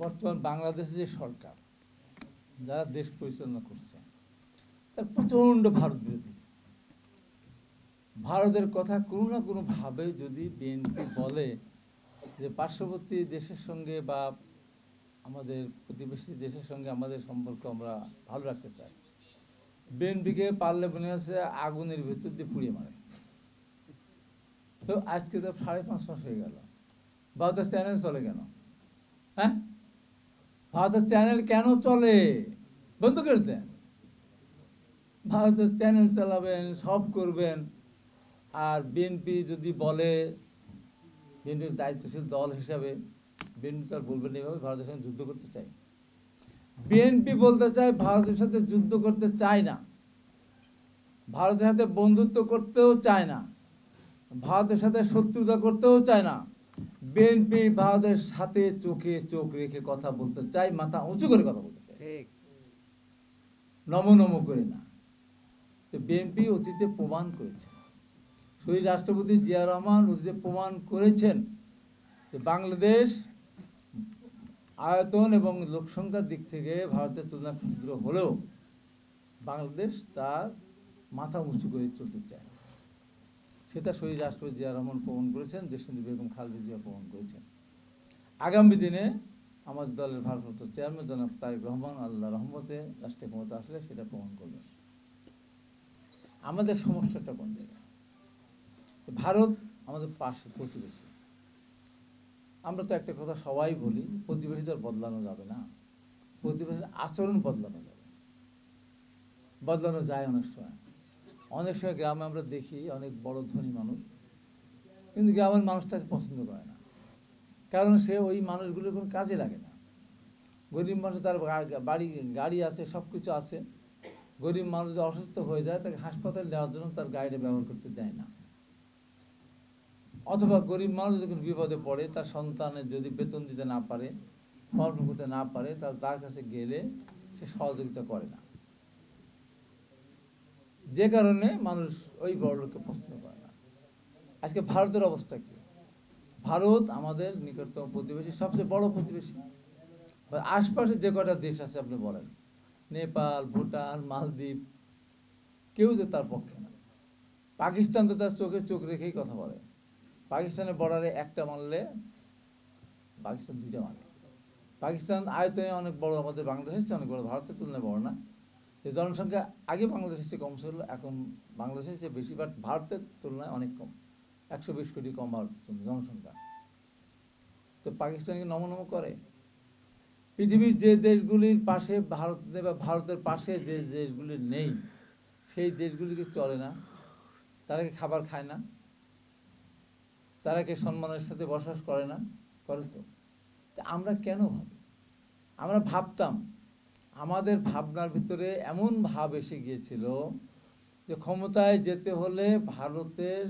বর্তমান বাংলাদেশে যে সরকার যারা দেশ পরিচালনা করছে তার প্রচণ্ড ভারত বিরোধী। ভারতের কথা কোনো না কোনোভাবে যদি বিএনপি বলে যে পার্শ্ববর্তী দেশের সঙ্গে বা আমাদের প্রতিবেশী দেশের সঙ্গে আমাদের সম্পর্ক আমরা ভালো রাখতে চাই, বিএনপিকে পারলে মনে হচ্ছে আগুনের ভিতর দিয়ে পুড়িয়ে মারে। তো আজকে তো 5.5 মাস হয়ে গেল, ভারতের চ্যানেল চলে কেন? হ্যাঁ, ভারতের চ্যানেল কেন চলে? বন্ধ করে দেন। ভারতের চ্যানেল চালাবেন, সব করবেন, আর বিএনপি যদি বলে, বিএনপির দায়িত্বশীল দল হিসাবে বিএনপি তো আর বলবেন এইভাবে ভারতের সঙ্গে যুদ্ধ করতে চাই। বিএনপি বলতে চায় ভারতের সাথে যুদ্ধ করতে চায় না, ভারতের সাথে বন্ধুত্ব করতেও চায় না, ভারতের সাথে শত্রুতা করতেও চায় না। বিএনপি ভারতের সাথে চোখে চোখ রেখে কথা বলতে চায়, মাথা উঁচু করে কথা বলতে চায়, নমো নমো করে না। তো বিএনপি অতীতে প্রমাণ করেছে, শহীদ রাষ্ট্রপতি জিয়া রহমান অতীতে প্রমাণ করেছেন যে বাংলাদেশ আয়তন এবং লোকসংখ্যার দিক থেকে ভারতের তুলনায় ক্ষুদ্র হলেও বাংলাদেশ তার মাথা উঁচু করে চলতে চায়। সেটা শহীদ রাষ্ট্রপতি জিয়া রহমান প্রমাণ করেছেন, দেশনেত্রী বেগম খালেদা জিয়া প্রমাণ করেছেন। আগামী দিনে আমাদের দলের ভারপ্রাপ্ত চেয়ারম্যান জনাব তারেক রহমান আল্লাহ রহমতে রাষ্ট্রীয় ক্ষমতা আসলে সেটা প্রমাণ করবেন। আমাদের সমস্যাটা কোন জায়গায়? ভারত আমাদের পাশে প্রতিবেশী। আমরা তো একটা কথা সবাই বলি, প্রতিবেশী তো আর বদলানো যাবে না, প্রতিবেশীর আচরণ বদলানো যাবে, বদলানো যায় অনেক সময়। অনেক সময় গ্রামে আমরা দেখি অনেক বড় ধনী মানুষ, কিন্তু গ্রামের মানুষ তাকে পছন্দ করে না, কারণ সে ওই মানুষগুলোর কোনো কাজে লাগে না। গরিব মানুষ, তার বাড়ি গাড়ি আছে, সব কিছু আছে, গরিব মানুষ যদি অসুস্থ হয়ে যায় তাকে হাসপাতালে নেওয়ার জন্য তার গাড়িটা ব্যবহার করতে দেয় না। অথবা গরিব মানুষ যখন বিপদে পড়ে, তার সন্তানের যদি বেতন দিতে না পারে, ফর্ম করতে না পারে, তাহলে তার কাছে গেলে সে সহযোগিতা করে না, যে কারণে মানুষ ওই বড় লোককে পছন্দ করে না। আজকে ভারতের অবস্থা কি? ভারত আমাদের নিকটতম প্রতিবেশী, সবচেয়ে বড় প্রতিবেশী। আশপাশে যে কটা দেশ আছে আপনি বলেন, নেপাল, ভুটান, মালদ্বীপ, কেউ তো তার পক্ষে না। পাকিস্তান তো তার চোখে চোখ রেখেই কথা বলে। পাকিস্তানের বর্ডারে একটা মারলে পাকিস্তান দুইটা মারে। পাকিস্তান আয়তনে অনেক বড়, আমাদের বাংলাদেশের চেয়ে অনেক বড়, ভারতের তুলনায় বড় না। যে জনসংখ্যা আগে বাংলাদেশের চেয়ে কম ছিল, এখন বাংলাদেশের চেয়ে বেশি, বাট ভারতের তুলনায় অনেক কম, 120 কোটি কম ভারতের তুলনায় জনসংখ্যা। তো পাকিস্তানকে নমনম করে। পৃথিবীর যে দেশগুলির পাশে ভারত বা ভারতের পাশে যে দেশগুলি নেই, সেই দেশগুলিকে চলে না, তারা কি খাবার খায় না, তারা কি সম্মানের সাথে বসবাস করে না? করে তো। আমরা কেন ভাবি? আমরা ভাবতাম, আমাদের ভাবনার ভিতরে এমন ভাব এসে গিয়েছিল যে ক্ষমতায় যেতে হলে ভারতের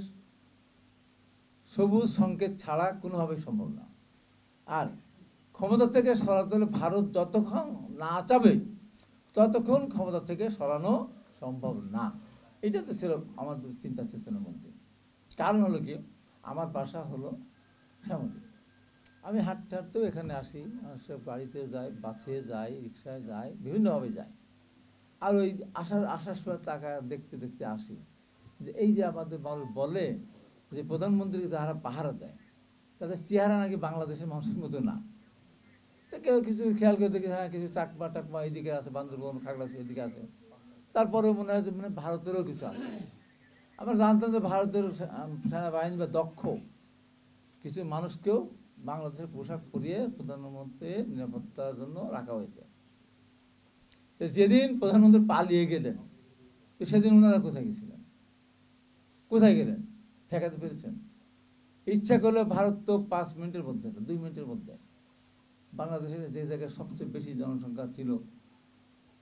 সবুজ সংকেত ছাড়া কোনোভাবেই সম্ভব না। আর ক্ষমতা থেকে সরাতে হলে ভারত যতক্ষণ না চাবে ততক্ষণ ক্ষমতা থেকে সরানো সম্ভব না। এটা তো ছিল আমাদের চিন্তা চেতনার মধ্যে। কারণ হলো কি, আমার বাসা হলো শ্যামলী, আমি হাঁটতে হাঁটতেও এখানে আসি, সব গাড়িতে যাই, বাসে যাই, রিক্সায় যাই, বিভিন্নভাবে যাই। আর ওই আসার সময় টাকা দেখতে দেখতে আসি যে এই যে আমাদের মানুষ বলে যে প্রধানমন্ত্রীকে যারা পাহারা দেয় তাদের চেহারা নাকি বাংলাদেশের মানুষের মতো না। তো কেউ কিছু খেয়াল করে দেখি, হ্যাঁ কিছু চাকমা টাকমা এইদিকে আছে, বান্দরবন, খাগড়াছড়ি এদিকে আছে, তারপরেও মনে হয় যে মানে ভারতেরও কিছু আছে। আমরা জানতাম যে ভারতের সেনাবাহিনী বা দক্ষ কিছু মানুষকেও বাংলাদেশের পোশাক পরিয়ে প্রধানমন্ত্রীর নিরাপত্তার জন্য রাখা হয়েছে। তো যেদিন প্রধানমন্ত্রী পালিয়ে গেলেন, তো সেদিন ওনারা কোথায় গেছিলেন? কোথায় গেলেন? ঠেকাতে পেরেছেন? ইচ্ছা করলে ভারত তো 5 মিনিটের মধ্যে, 2 মিনিটের মধ্যে বাংলাদেশের যে জায়গায় সবচেয়ে বেশি জনসংখ্যা ছিল,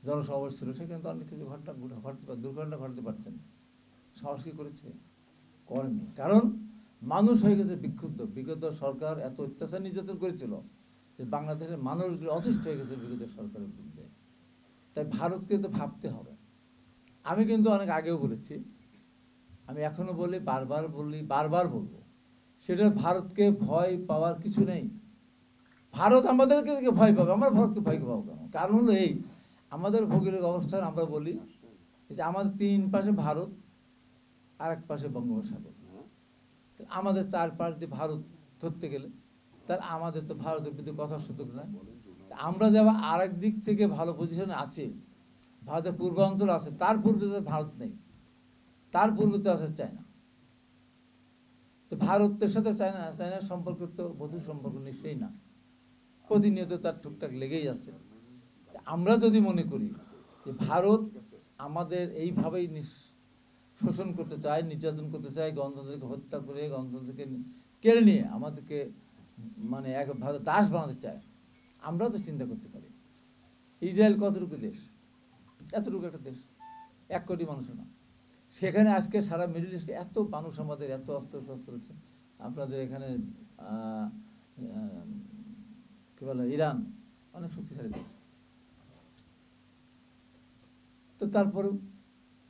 জনসমাবেশ ছিল, সেখানে তো অনেক কিছু দুর্ঘটনা ঘটাতে পারতেন। সাহস কি করেছে? করেনি। কারণ মানুষ হয়ে গেছে বিক্ষুব্ধ। বিগত সরকার এত অত্যাচার নির্যাতন করেছিল যে বাংলাদেশের মানুষগুলো অতিষ্ঠ হয়ে গেছে বিগত সরকারের বিরুদ্ধে। তাই ভারতকে তো ভাবতে হবে। আমি কিন্তু অনেক আগেও বলেছি, আমি এখনো বলি, বারবার বলবো, সেটা ভারতকে ভয় পাওয়ার কিছু নেই। ভারত আমাদেরকে ভয় পাবে, আমরা ভারতকে ভয় পাবো কেন? কারণ হলো এই, আমাদের ভৌগোলিক অবস্থান আমরা বলি যে আমাদের 3 পাশে ভারত, আর এক পাশে বঙ্গোপসাগর। আমাদের 4 পাশ দিয়ে ভারত ধরতে গেলে তার আমাদের তো ভারতের বিরুদ্ধে কথার সুযোগ নাই। আমরা যাবো আর এক দিক থেকে ভালো পজিশনে আছে, ভারতের পূর্বাঞ্চল আছে, তার পূর্বে তো ভারত নেই, তার পূর্বে তো আছে চায়না। তো ভারতের সাথে চায়নার সম্পর্ক তো বধূ সম্পর্ক নিশ্চয়ই না, প্রতিনিয়ত তার টুকটাক লেগেই আছে। আমরা যদি মনে করি যে ভারত আমাদের এইভাবেই শোষণ করতে চায়, নির্যাতন করতে চায়, গণতন্ত্রকে হত্যা করে, গণতন্ত্রকে কেড়ে নিয়ে আমাদেরকে মানে এক ভারত দাস বানাতে চায়, আমরাও তো চিন্তা করতে পারি। ইসরায়েল কতটুকু দেশ? এতটুকু একটা দেশ, 1 কোটি মানুষ না। সেখানে আজকে সারা মিডল ইস্টে এত মানুষ, আমাদের এত অস্ত্র শস্ত্র হচ্ছে। আপনাদের এখানে কি বলে, ইরান অনেক শক্তিশালী দেশ, তো তারপরেও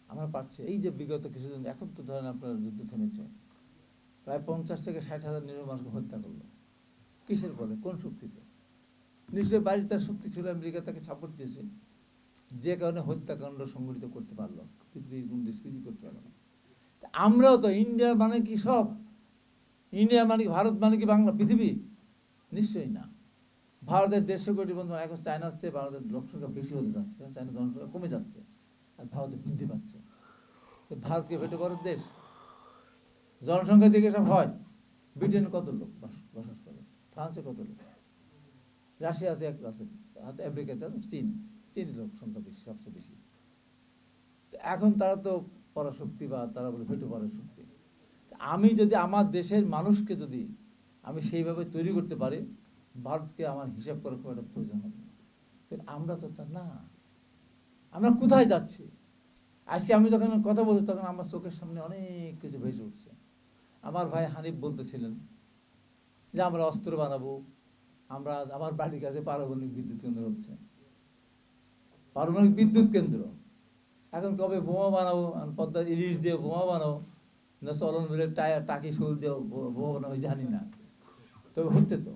আমরা পাচ্ছি। এই যে বিগত কিছুদিন, এখন তো ধরেন আপনার যুদ্ধ থেমেছে, প্রায় 50 থেকে 60,000 নিরীহ মানুষকে হত্যা করলো। কিসের বলে, কোন শক্তিতে? নিশ্চয়ই বাইরে তার শক্তি ছিল, আমেরিকা তাকে সাপোর্ট দিয়েছে, যে কারণে হত্যাকাণ্ড সংঘটিত করতে পারলো। পৃথিবীর কোন দেশ কিছুই করতে পারলো না। আমরাও তো, ইন্ডিয়া মানে কি সব? ইন্ডিয়া মানে কি ভারত মানে কি বাংলা পৃথিবী? নিশ্চয়ই না। ভারতের 150 কোটি বন্ধু, এখন চায়নার চেয়ে ভারতের লোকসংখ্যা বেশি হতে যাচ্ছে, চায়নার জনসংখ্যা কমে যাচ্ছে আর ভারতে বৃদ্ধি পাচ্ছে। ভারতকে ভেটে পড়ার দেশ, জনসংখ্যা দিকে সব হয়। ব্রিটেনে কত লোক বসবাস করে, ফ্রান্সে কত লোক, রাশিয়াতে এক আছে, আমেরিকাতে, চীনের লোক সংখ্যা বেশি, সবচেয়ে বেশি। এখন তারা তো পরাশক্তি, বা তারা বলে ভেটে পড়ার শক্তি। আমি যদি আমার দেশের মানুষকে যদি আমি সেইভাবে তৈরি করতে পারি, ভারতকে আমার হিসাব করার খুব একটা প্রয়োজন হবে না। আমরা তো তা না। আমরা কোথায় যাচ্ছি? আজকে আমি যখন কথা বলছি, তখন আমার চোখের সামনে অনেক কিছু ভেসে উঠছে। আমার ভাই হানিফ বলতেছিলেন যে আমরা অস্ত্র বানাবো, আমরা, আমার বাড়ির কাছে পারমাণবিক বিদ্যুৎ কেন্দ্র হচ্ছে, পারমাণবিক বিদ্যুৎ কেন্দ্র। এখন কবে বোমা বানাবো, পদ্মার ইলিশ দিয়ে বোমা বানাবো, না চলন মিলের টায়ার টাকি সরু দিয়ে বোমা বানাবো, জানি না, তবে হচ্ছে তো।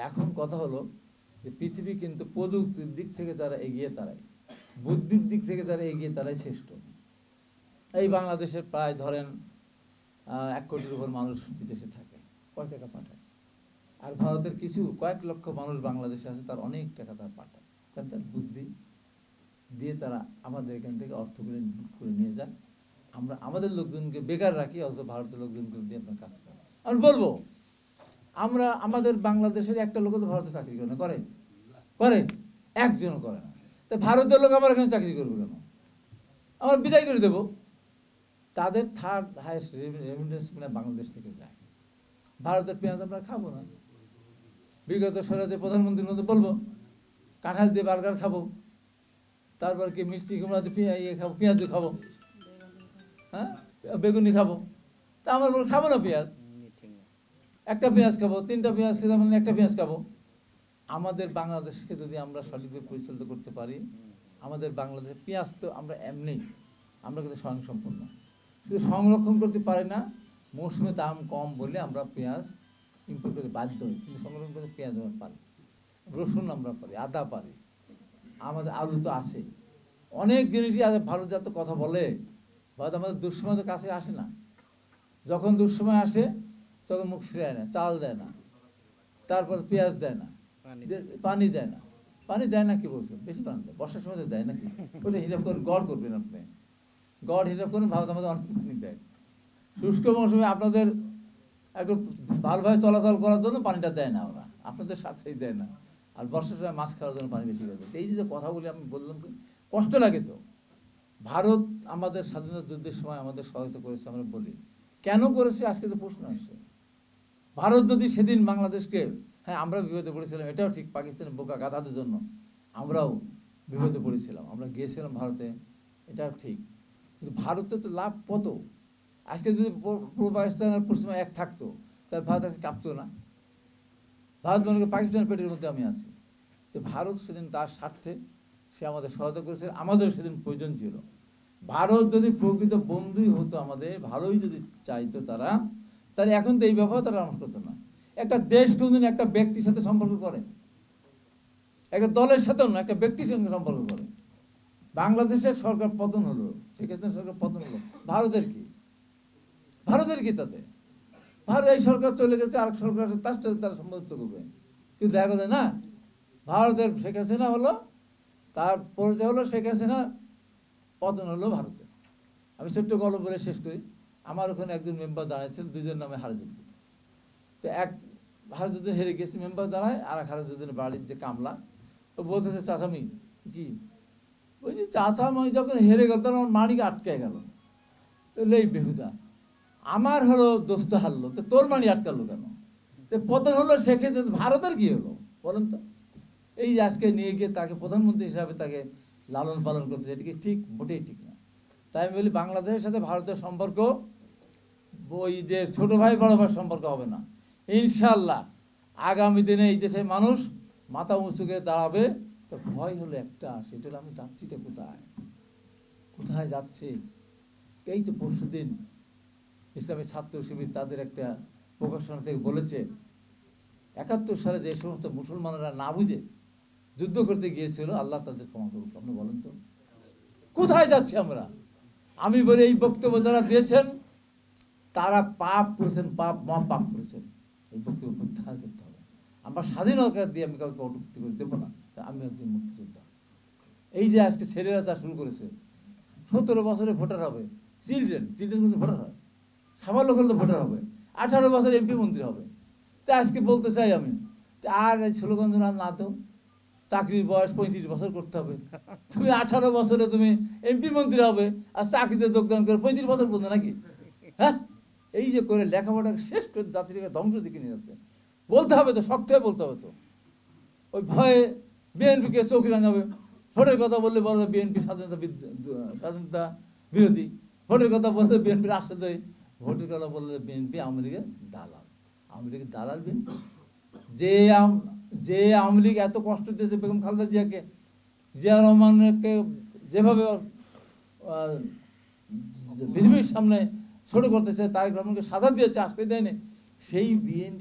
এখন কথা হলো যে পৃথিবী কিন্তু প্রযুক্তির দিক থেকে যারা এগিয়ে, তারাই বুদ্ধির দিক থেকে যারা এগিয়ে, তারাই শ্রেষ্ঠ। এই বাংলাদেশের প্রায় ধরেন 1 কোটির উপর মানুষ বিদেশে থাকে, কয় টাকা পাঠায়? আর ভারতের কিছু কয়েক লক্ষ মানুষ বাংলাদেশে আছে, তার অনেক টাকা তার পাঠায়, কারণ তার বুদ্ধি দিয়ে তারা আমাদের এখান থেকে অর্থগুলো লুট করে নিয়ে যায়। আমরা আমাদের লোকজনকে বেকার রাখি, অথচ ভারতের লোকজনকে দিয়ে আপনার কাজ করেন। আমি বলবো, আমরা আমাদের বাংলাদেশের একটা লোক তো ভারতে চাকরি করে না, করে? করে? একজনও করে না। তো ভারতের লোক আমার এখানে চাকরি করবে কেন? আমরা বিদায় করে দেবো। তাদের 3rd হাইয়েস্ট রেমিটেন্স মানে বাংলাদেশ থেকে যায়। ভারতের পেঁয়াজ আমরা খাবো না। বিগত স্বরাজের প্রধানমন্ত্রীর মধ্যে বলবো কাঁঠাল দিয়ে বার্গার খাবো, তারপর কি মিষ্টি কুমড়া দিয়ে ইয়ে খাবো, পেঁয়াজও খাবো, হ্যাঁ, বেগুনি খাবো। তা আমার বলে খাবো না পেঁয়াজ, একটা পেঁয়াজ খাবো, 3টা পেঁয়াজ খেতে মানে একটা পেঁয়াজ খাবো। আমাদের বাংলাদেশকে যদি আমরা সঠিকভাবে পরিচালিত করতে পারি, আমাদের বাংলাদেশের পেঁয়াজ তো আমরা এমনি, আমরা কিন্তু স্বয়ংসম্পূর্ণ, শুধু সংরক্ষণ করতে পারি না, মৌসুমে দাম কম বলে আমরা পেঁয়াজ ইম্পোর্ট করতে বাধ্য হই, কিন্তু সংরক্ষণ করতে পেঁয়াজ আমরা পারি, রসুন আমরা পারি, আদা পারি, আমাদের আলু তো আছে, অনেক জিনিসই আছে। ভারত যত কথা বলে, ভারত আমাদের দুঃসময় তো কাছে আসে না, যখন দুঃসময় আসে তখন মুখ ফিরায় না, চাল দেয় না, তারপর পেঁয়াজ দেয় না, পানি দেয় না। পানি দেয় না কি বলছেন? বেশি পানি দেয়, বর্ষার সময় দেয় নাকি? ওটা হিসাব করে গড় করবেন আপনি, গড় হিসাব করুন। ভারত আমাদের অনেক পানি দেয়। শুষ্ক মৌসুমে আপনাদের একটু ভালোভাবে চলাচল করার জন্য পানিটা দেয় না, ওরা আপনাদের স্বার্থেই দেয় না। আর বর্ষার সময় মাছ খাওয়ার জন্য পানি বেশি দেয়। এই যে কথাগুলি আমি বললাম, কষ্ট লাগে তো। ভারত আমাদের স্বাধীনতা যুদ্ধের সময় আমাদের সহায়তা করেছে, আমরা বলি কেন করেছে, আজকে তো প্রশ্ন আসছে। ভারত যদি সেদিন বাংলাদেশকে, হ্যাঁ আমরা বিপদে পড়েছিলাম, এটাও ঠিক, পাকিস্তানের বোকা গাধাদের জন্য আমরাও বিপদে পড়েছিলাম, আমরা গিয়েছিলাম ভারতে, এটাও ঠিক, কিন্তু ভারতে তো লাভ কত। আজকে যদি পূর্ব পাকিস্তান আর পশ্চিমে এক থাকতো, তাহলে ভারত আজকে কাঁপতো না। ভারত মনে করি পাকিস্তানের পেটের মধ্যে আমি আছি। তো ভারত সেদিন তার স্বার্থে সে আমাদের সহায়তা করেছে, আমাদের সেদিন প্রয়োজন ছিল। ভারত যদি প্রকৃত বন্ধুই হতো আমাদের, ভালোই যদি চাইতো তারা, তাহলে এখন তো এই ব্যবহার তারা আমার করতো না। একটা দেশ কোনদিন একটা ব্যক্তির সাথে সম্পর্ক করে? একটা দলের সাথেও না, একটা ব্যক্তির সঙ্গে সম্পর্ক করে। বাংলাদেশের সরকার পতন হলো, শেখ হাসিনার সরকার পতন হলো, ভারতের কি? ভারতের কি তাতে? ভারত এই সরকার চলে গেছে, আরেক সরকার তার সাথে তারা সম্পর্ক করবে, কিন্তু দেখা যায় না। ভারতের শেখ হাসিনা হলো, তার পরিচয় হলো শেখ হাসিনা, পতন হলো ভারতে। আমি ছোট্ট গল্প বলে শেষ করি। আমার ওখানে একজন মেম্বার দাঁড়াইছিল, দুজন নামে হারজুদ্দিন। তো এক হারজুদ্দিন হেরে গেছে, মেম্বার দাঁড়ায়, আর এক হারজুদ্দিনের বাড়ির যে কামলা, তো বলতেছে চাচামি কি, ওই যে চাচামি যখন হেরে গেল তখন আমার মানিক আটকে গেল। এই বেহুদা, আমার হলো দোস্ত হারলো, তো তোর মানি আটকালো কেন? তো পতন হলো শেখ হাসিনা, ভারতের কি হলো বলেন তো? এই যে আজকে নিয়ে গিয়ে তাকে প্রধানমন্ত্রী হিসাবে তাকে লালন পালন করতে, এটা কি ঠিক? মোটেই ঠিক না। তাই আমি বলি বাংলাদেশের সাথে ভারতের সম্পর্ক ওই যে ছোট ভাই বড় ভাই সম্পর্ক হবে না ইনশাল্লাহ। আগামী দিনে এই দেশের মানুষ মাথা উঁচু করে দাঁড়াবে। তো ভয় হলো একটা, সেটা হলো আমি যাচ্ছি তো কোথায়, কোথায় যাচ্ছে? এই তো পরশুদিন ইসলামী ছাত্র শিবির তাদের একটা প্রকাশনা থেকে বলেছে ৭১ সালে যে সমস্ত মুসলমানরা না বুঝে যুদ্ধ করতে গিয়েছিল, আল্লাহ তাদের ক্ষমা করুক। আপনি বলেন তো কোথায় যাচ্ছি আমরা? আমি বলি এই বক্তব্য যারা দিয়েছেন তারা পাপ করেছেন, পাপ করেছেন। এই বক্তব্য প্রত্যাহার করতে হবে। আমরা স্বাধীনতা দিয়ে আমি কাউকে কটূক্তি করে দেবো না। আমি একজন মুক্তিযোদ্ধা। এই যে আজকে ছেলেরা যা শুরু করেছে, ১৭ বছরে ভোটার হবে, চিলড্রেন কিন্তু ভোটার হয়, সাবালক হলে তো ভোটার হবে, 18 বছর এমপি মন্ত্রী হবে। তা আজকে বলতে চাই আমি, আর এই ষোলগঞ্জ না, তো চাকরির বয়স 35 বছর করতে হবে। তুমি 18 বছরে তুমি এমপি মন্ত্রী হবে, আর চাকরিতে যোগদান করে 35 বছর পর্যন্ত নাকি? হ্যাঁ, এই যে করে লেখাপড়া শেষ করে জাতিকে ধ্বংস দিকে নিয়ে যাচ্ছে। বলতে হবে তো, শক্ত হয়ে বলতে হবে তো। ওই ভয়ে বিএনপিকে চৌকি রাঙাবে। ভোটের কথা বললে বলবে বিএনপি স্বাধীনতা বিরোধী, ভোটের কথা বললে বিএনপি রাষ্ট্রদ্রোহী, ভোটের কথা বললে বিএনপি আওয়ামী লীগের দালাল। আওয়ামী লীগের দালাল বিএনপি। যে আওয়ামী লীগ এত কষ্ট দিয়েছে বেগম খালেদা জিয়াকে, জিয়া রহমানকে যেভাবে পৃথিবীর সামনে ছোট করতেছে, তারেক রহমানকে সাজা দিয়েছে, আসতে দেয়নি,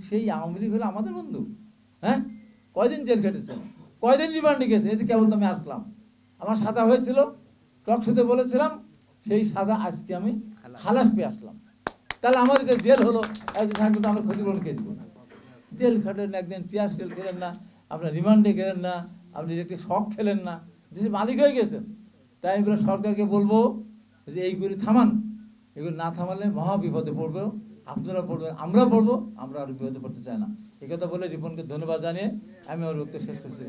সেই আওয়ামী লীগ হলো আমাদের বন্ধু। হ্যাঁ, কয়দিন জেল খেটেছেন, কয়দিন রিমান্ডে গেছে? এই যে কেবল তো আমি আসলাম, আমার সাজা হয়েছিল, টকশোতে বলেছিলাম, সেই সাজা আজকে আমি খালাস পেয়ে আসলাম। তাহলে আমাদের যে জেল হলো, একদিন থাকলে তো আমরা ক্ষতিপূরণ খেয়ে দিব। জেল খাটেন না, একদিন টিয়ার সেল খেলেন না, আপনার রিমান্ডে গেলেন না, আপনি ইলেকট্রিক শক খেলেন না, দেশের মালিক হয়ে গেছেন। তাই আমি বলে সরকারকে বলবো যে এইগুলি থামান, এগুলি না থামালে মহা বিপদে পড়বে। আপনারা পড়বেন, আমরা পড়বো, আমরা আর বিপদে পড়তে চাই না। এই কথা বলে রিপনকে ধন্যবাদ জানিয়ে আমি আমার বক্তব্য শেষ করছি।